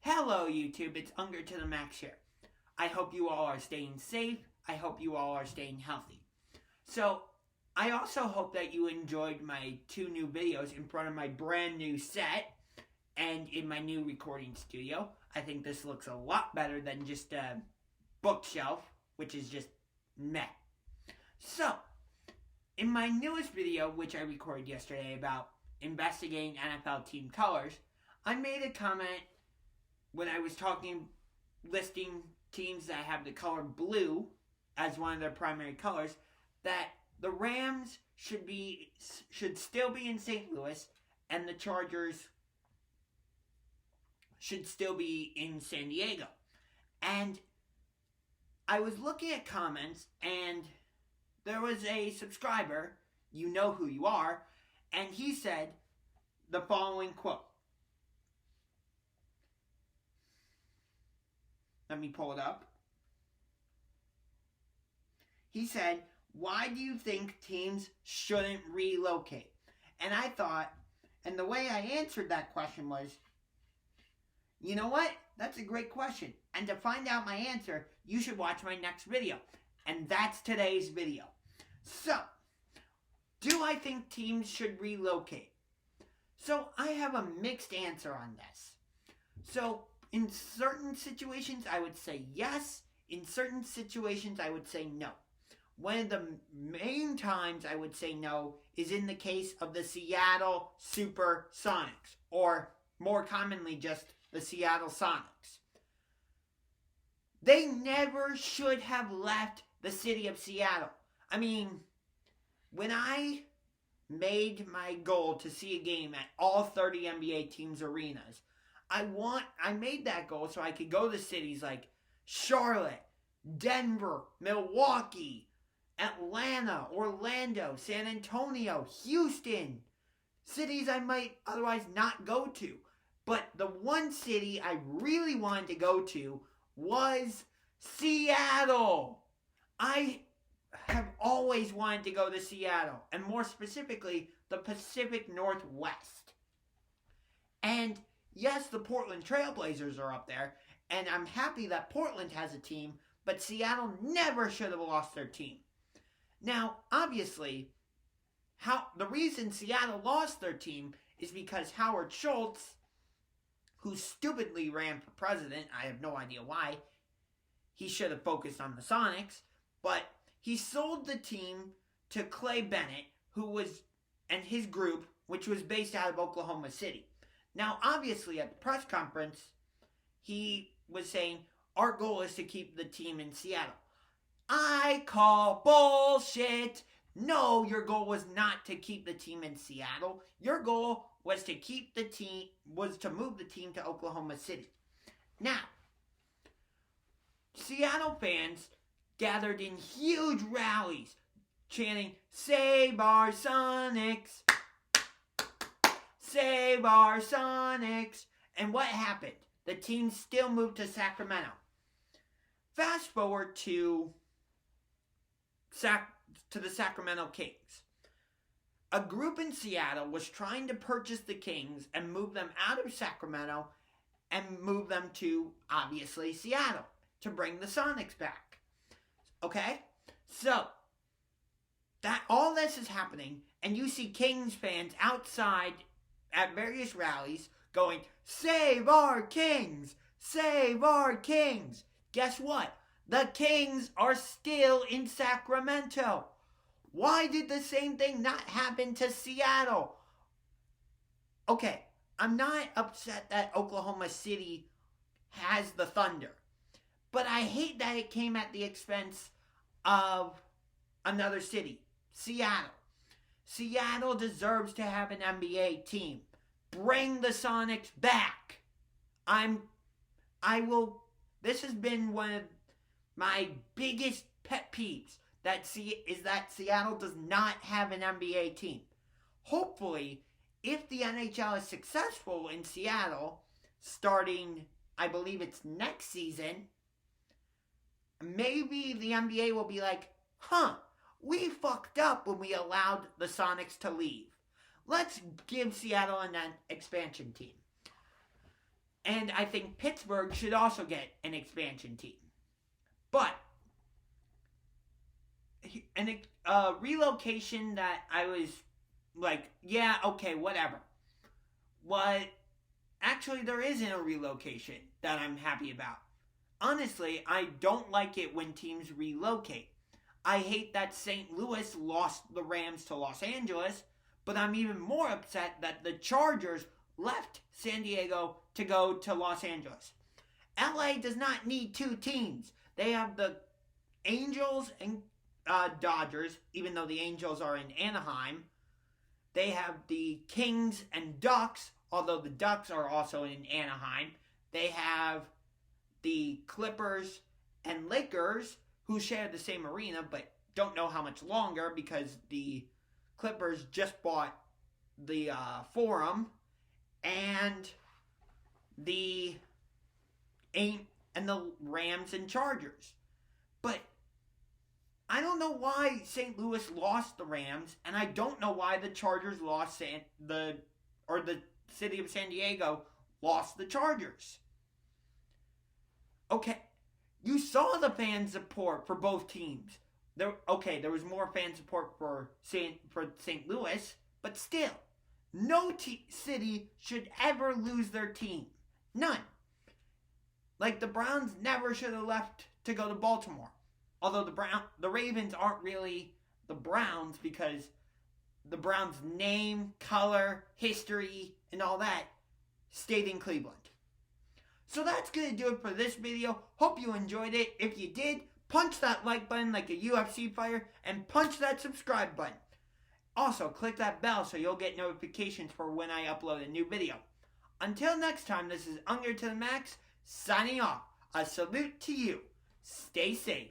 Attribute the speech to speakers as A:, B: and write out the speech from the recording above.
A: Hello YouTube, it's Unger to the Max here. I hope you all are staying safe. I hope you all are staying healthy. So, I also hope that you enjoyed my 2 new videos in front of my brand new set and in my new recording studio. I think this looks a lot better than just a bookshelf, which is just meh. So, in my newest video, which I recorded yesterday about investigating NFL team colors, I made a comment when I was listing teams that have the color blue as one of their primary colors, that the Rams should still be in St. Louis and the Chargers should still be in San Diego. And I was looking at comments, and there was a subscriber, you know who you are, and he said the following quote. Let me pull it up. He said, "Why do you think teams shouldn't relocate?" And I thought, and the way I answered that question was, you know what? That's a great question. And to find out my answer, you should watch my next video. And that's today's video. So, do I think teams should relocate? So, I have a mixed answer on this. So, in certain situations, I would say yes. In certain situations, I would say no. One of the main times I would say no is in the case of the Seattle Supersonics, or more commonly just the Seattle Sonics. They never should have left the city of Seattle. I mean, when I made my goal to see a game at all 30 NBA teams' arenas, I made that goal so I could go to cities like Charlotte, Denver, Milwaukee, Atlanta, Orlando, San Antonio, Houston, cities I might otherwise not go to. But the one city I really wanted to go to was Seattle. I have always wanted to go to Seattle, and more specifically, the Pacific Northwest. And yes, the Portland Trailblazers are up there, and I'm happy that Portland has a team, but Seattle never should have lost their team. Now, obviously, the reason Seattle lost their team is because Howard Schultz, who stupidly ran for president, I have no idea why, he should have focused on the Sonics, but he sold the team to Clay Bennett, and his group, which was based out of Oklahoma City. Now, obviously, at the press conference, he was saying, our goal is to keep the team in Seattle. I call bullshit. No, your goal was not to keep the team in Seattle. Your goal was to move the team to Oklahoma City. Now, Seattle fans gathered in huge rallies, chanting, "Save our Sonics! Save our Sonics!" And what happened? The team still moved to Sacramento. Fast forward to the Sacramento Kings. A group in Seattle was trying to purchase the Kings and move them out of Sacramento and move them to, obviously, Seattle to bring the Sonics back. Okay? So, all this is happening, and you see Kings fans outside at various rallies going, "Save our Kings! Save our Kings!" Guess what? The Kings are still in Sacramento. Why did the same thing not happen to Seattle? Okay, I'm not upset that Oklahoma City has the Thunder, but I hate that it came at the expense of another city, Seattle. Seattle deserves to have an NBA team. Bring the Sonics back. This has been one of my biggest pet peeves, that Seattle does not have an NBA team. Hopefully, if the NHL is successful in Seattle, starting, I believe it's next season, maybe the NBA will be like, we fucked up when we allowed the Sonics to leave. Let's give Seattle an expansion team. And I think Pittsburgh should also get an expansion team. But a relocation that I was like, yeah, okay, whatever. Actually, there isn't a relocation that I'm happy about. Honestly, I don't like it when teams relocate. I hate that St. Louis lost the Rams to Los Angeles, but I'm even more upset that the Chargers left San Diego to go to Los Angeles. LA does not need two teams. They have the Angels and Dodgers, even though the Angels are in Anaheim. They have the Kings and Ducks, although the Ducks are also in Anaheim. They have the Clippers and Lakers, who share the same arena but don't know how much longer because the Clippers just bought the Forum, and the Rams and Chargers. But I don't know why St. Louis lost the Rams, and I don't know why the Chargers lost the city of San Diego lost the Chargers. Okay, you saw the fan support for both teams. There was more fan support for St. Louis, but still, no city should ever lose their team. None. Like the Browns never should have left to go to Baltimore. Although the Ravens aren't really the Browns because the Browns' name, color, history, and all that stayed in Cleveland. So that's going to do it for this video. Hope you enjoyed it. If you did, punch that like button like a UFC fighter and punch that subscribe button. Also, click that bell so you'll get notifications for when I upload a new video. Until next time, this is Unger to the Max signing off. A salute to you. Stay safe.